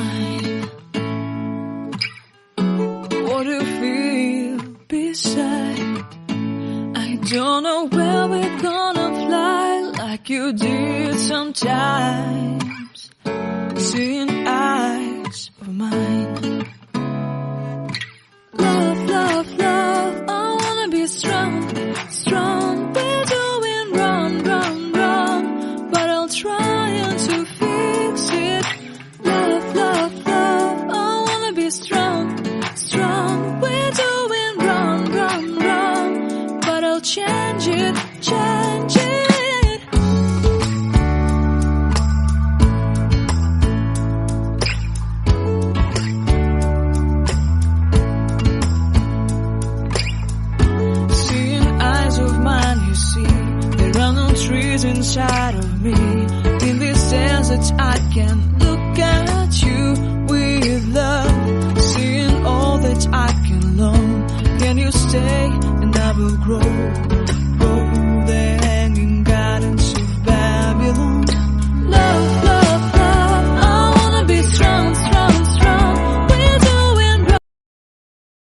mine. What do you feel beside? I don't know where we're gonna fly like you did sometimes. Seeing eyes of mine. Love, love, love, I wanna be strong, strong. We're doing wrong, wrong, wrong, but I'll try to fix it. Love, love, love, I wanna be strong, strong. We're doing wrong, wrong, wrong, but I'll change it, change it. Trees inside of me, in this desert I can